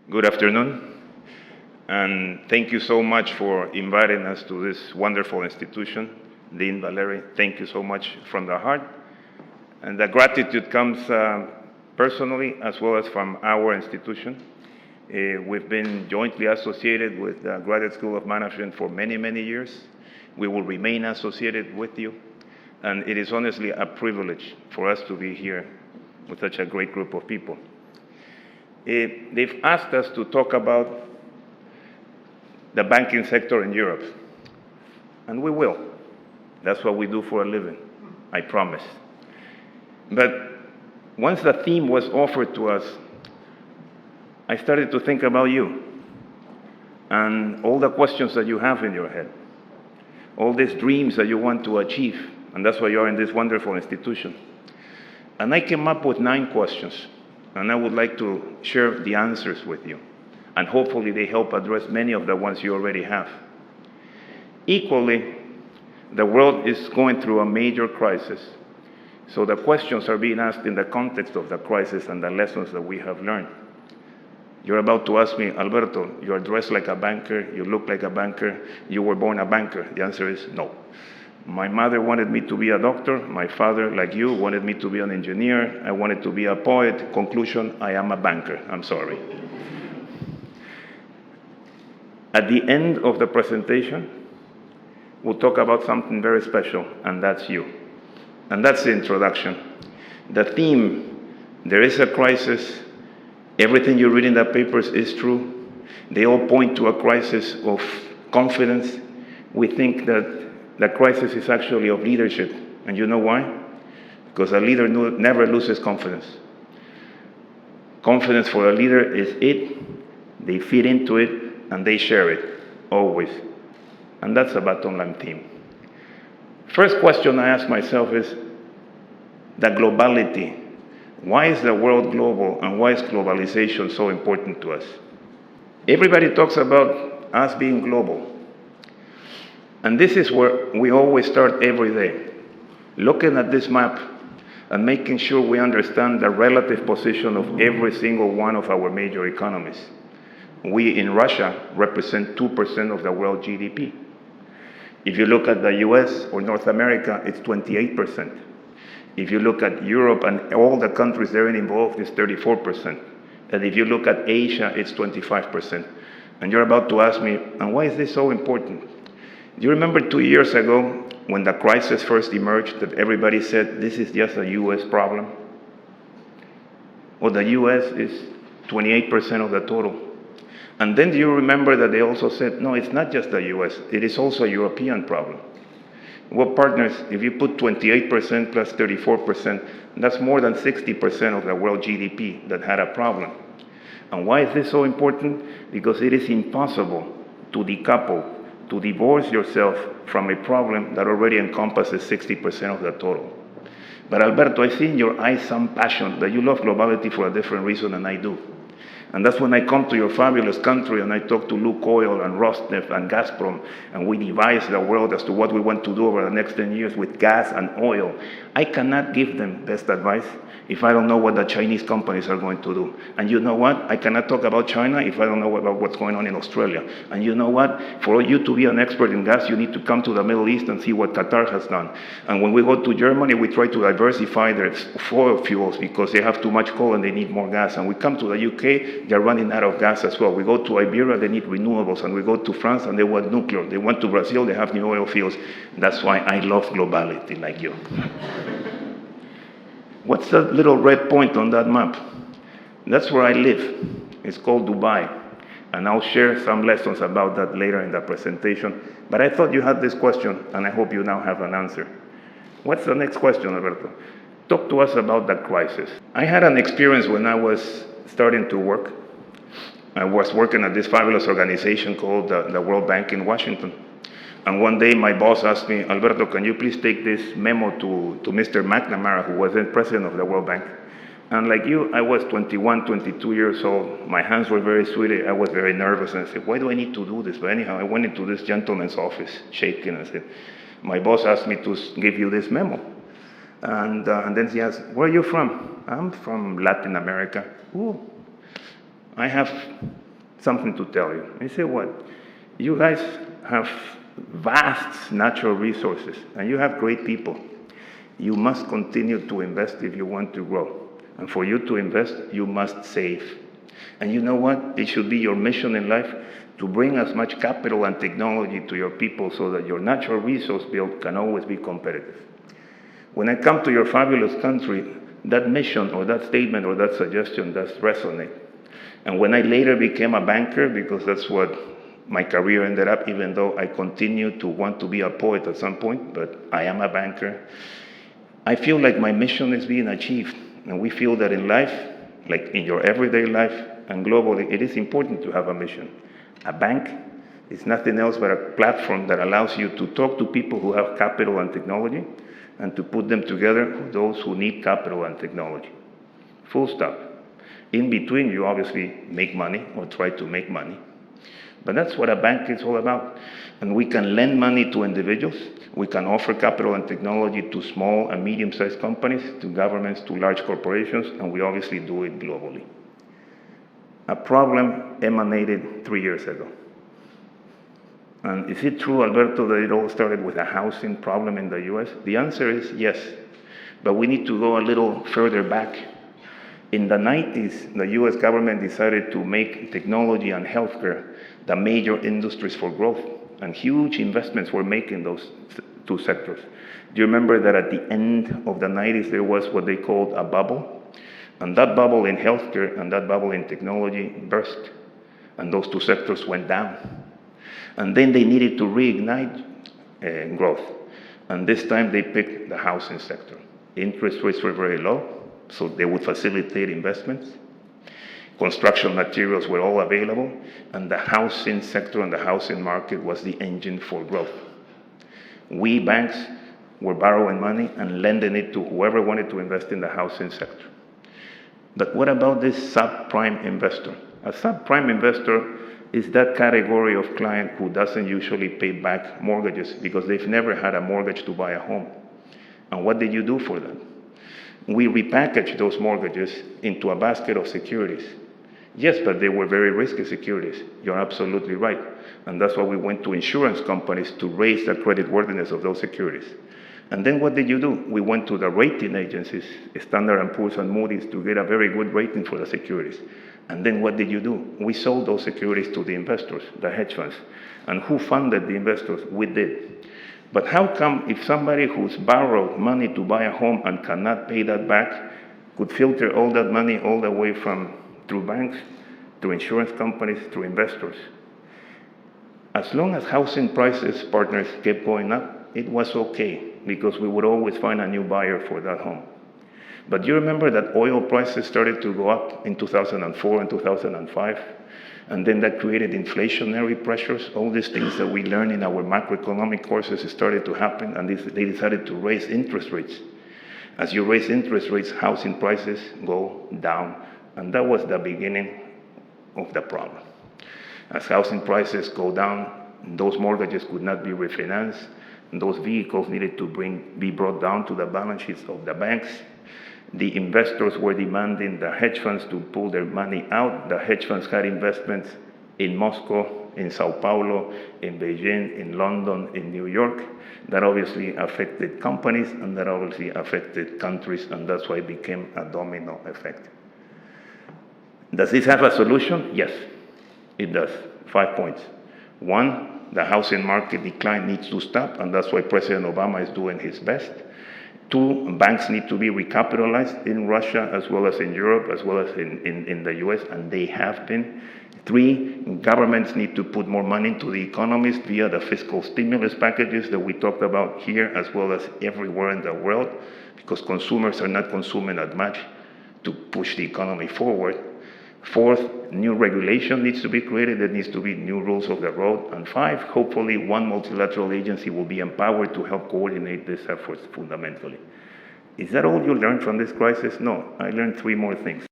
Good afternoon, and thank you so much for inviting us to this wonderful institution. Dean Valeri, thank you so much from the heart. And the gratitude comes personally as well as from our institution. We've been jointly associated with the Graduate School of Management for many, many years. We will remain associated with you, and it is honestly a privilege for us to be here with such a great group of people. They've asked us to talk about the banking sector in Europe, and we will. That's what we do for a living, I promise. But once the theme was offered to us, I started to think about you and all the questions that you have in your head, all these dreams that you want to achieve, and that's why you are in this wonderful institution. And I came up with 9 questions. And I would like to share the answers with you. And hopefully they help address many of the ones you already have. Equally, the world is going through a major crisis. So the questions are being asked in the context of the crisis and the lessons that we have learned. You're about to ask me, Alberto, you're dressed like a banker, you look like a banker, you were born a banker. The answer is no. My mother wanted me to be a doctor. My father, like you, wanted me to be an engineer. I wanted to be a poet. Conclusion, I am a banker. I'm sorry. At the end of the presentation, we'll talk about something very special, and that's you. And that's the introduction. The theme, there is a crisis. Everything you read in the papers is true. They all point to a crisis of confidence. We think that the crisis is actually of leadership. And you know why? Because a leader never loses confidence. Confidence for a leader is it. They feed into it, and they share it, always. And that's a bottom line theme. First question I ask myself is the globality. Why is the world global, and why is globalization so important to us? Everybody talks about us being global. And this is where we always start every day, looking at this map and making sure we understand the relative position of every single one of our major economies. We in Russia represent 2% of the world GDP. If you look at the US or North America, it's 28%. If you look at Europe and all the countries therein involved, it's 34%. And if you look at Asia, it's 25%. And you're about to ask me, and why is this so important? Do you remember 2 years ago when the crisis first emerged that everybody said this is just a US problem? Well, the US is 28% of the total. And then do you remember that they also said, no, it's not just the US, it is also a European problem. Well, partners, if you put 28% plus 34%, that's more than 60% of the world GDP that had a problem. And why is this so important? Because it is impossible to decouple, to divorce yourself from a problem that already encompasses 60% of the total. But Alberto, I see in your eyes some passion that you love globality for a different reason than I do. And that's when I come to your fabulous country and I talk to Lukoil and Rosneft and Gazprom, and we devise the world as to what we want to do over the next 10 years with gas and oil. I cannot give them best advice if I don't know what the Chinese companies are going to do. And you know what? I cannot talk about China if I don't know about what's going on in Australia. And you know what? For you to be an expert in gas, you need to come to the Middle East and see what Qatar has done. And when we go to Germany, we try to diversify their oil fuels because they have too much coal and they need more gas. And we come to the UK, they're running out of gas as well. We go to Iberia, they need renewables. And we go to France and they want nuclear. They went to Brazil, they have new oil fields. That's why I love globality like you. What's that little red point on that map? That's where I live. It's called Dubai. And I'll share some lessons about that later in the presentation. But I thought you had this question, and I hope you now have an answer. What's the next question, Alberto? Talk to us about that crisis. I had an experience when I was starting to work. I was working at this fabulous organization called the World Bank in Washington. And one day my boss asked me, Alberto, can you please take this memo to Mr. McNamara, who was then president of the World Bank? And like you, I was 21, 22 years old. My hands were very sweaty. I was very nervous. And I said, why do I need to do this? But anyhow, I went into this gentleman's office, shaking, and said, my boss asked me to give you this memo. And then he asked, where are you from? I'm from Latin America. Ooh. I have something to tell you. I say, what? You guys have vast natural resources, and you have great people. You must continue to invest if you want to grow. And for you to invest, you must save. And you know what? It should be your mission in life to bring as much capital and technology to your people so that your natural resource bill can always be competitive. When I come to your fabulous country, that mission or that statement or that suggestion does resonate. And when I later became a banker, because that's what my career ended up, even though I continued to want to be a poet at some point, but I am a banker, I feel like my mission is being achieved. And we feel that in life, like in your everyday life and globally, it is important to have a mission. A bank is nothing else but a platform that allows you to talk to people who have capital and technology and to put them together with those who need capital and technology. Full stop. In between, you obviously make money or try to make money. But that's what a bank is all about. And we can lend money to individuals. We can offer capital and technology to small and medium-sized companies, to governments, to large corporations, and we obviously do it globally. A problem emanated 3 years ago. And is it true, Alberto, that it all started with a housing problem in the US? The answer is yes. But we need to go a little further back. In the 90s, the US government decided to make technology and healthcare the major industries for growth, and huge investments were made in those two sectors. Do you remember that at the end of the 90s, there was what they called a bubble? And that bubble in healthcare and that bubble in technology burst, and those two sectors went down. And then they needed to reignite growth. And this time they picked the housing sector. Interest rates were very low, so they would facilitate investments. Construction materials were all available, and the housing sector and the housing market was the engine for growth. We banks were borrowing money and lending it to whoever wanted to invest in the housing sector. But what about this subprime investor? A subprime investor is that category of client who doesn't usually pay back mortgages because they've never had a mortgage to buy a home. And what did you do for them? We repackaged those mortgages into a basket of securities. Yes, but they were very risky securities. You're absolutely right. And that's why we went to insurance companies to raise the creditworthiness of those securities. And then what did you do? We went to the rating agencies, Standard & Poor's and Moody's, to get a very good rating for the securities. And then what did you do? We sold those securities to the investors, the hedge funds. And who funded the investors? We did. But how come if somebody who's borrowed money to buy a home and cannot pay that back could filter all that money all the way through banks, through insurance companies, through investors? As long as housing prices, partners, kept going up, it was okay, because we would always find a new buyer for that home. But you remember that oil prices started to go up in 2004 and 2005, and then that created inflationary pressures. All these things that we learned in our macroeconomic courses started to happen, and they decided to raise interest rates. As you raise interest rates, housing prices go down, and that was the beginning of the problem. As housing prices go down, those mortgages could not be refinanced, and those vehicles needed to be brought down to the balance sheets of the banks. The investors were demanding the hedge funds to pull their money out. The hedge funds had investments in Moscow, in Sao Paulo, in Beijing, in London, in New York. That obviously affected companies, and that obviously affected countries, and that's why it became a domino effect. Does this have a solution? Yes, it does. 5 points. 1, the housing market decline needs to stop, and that's why President Obama is doing his best. 2, banks need to be recapitalized in Russia, as well as in Europe, as well as in the US, and they have been. 3, governments need to put more money into the economies via the fiscal stimulus packages that we talked about here, as well as everywhere in the world, because consumers are not consuming as much to push the economy forward. 4th, new regulation needs to be created. There needs to be new rules of the road. And 5, hopefully one multilateral agency will be empowered to help coordinate these efforts fundamentally. Is that all you learned from this crisis? No, I learned 3 more things.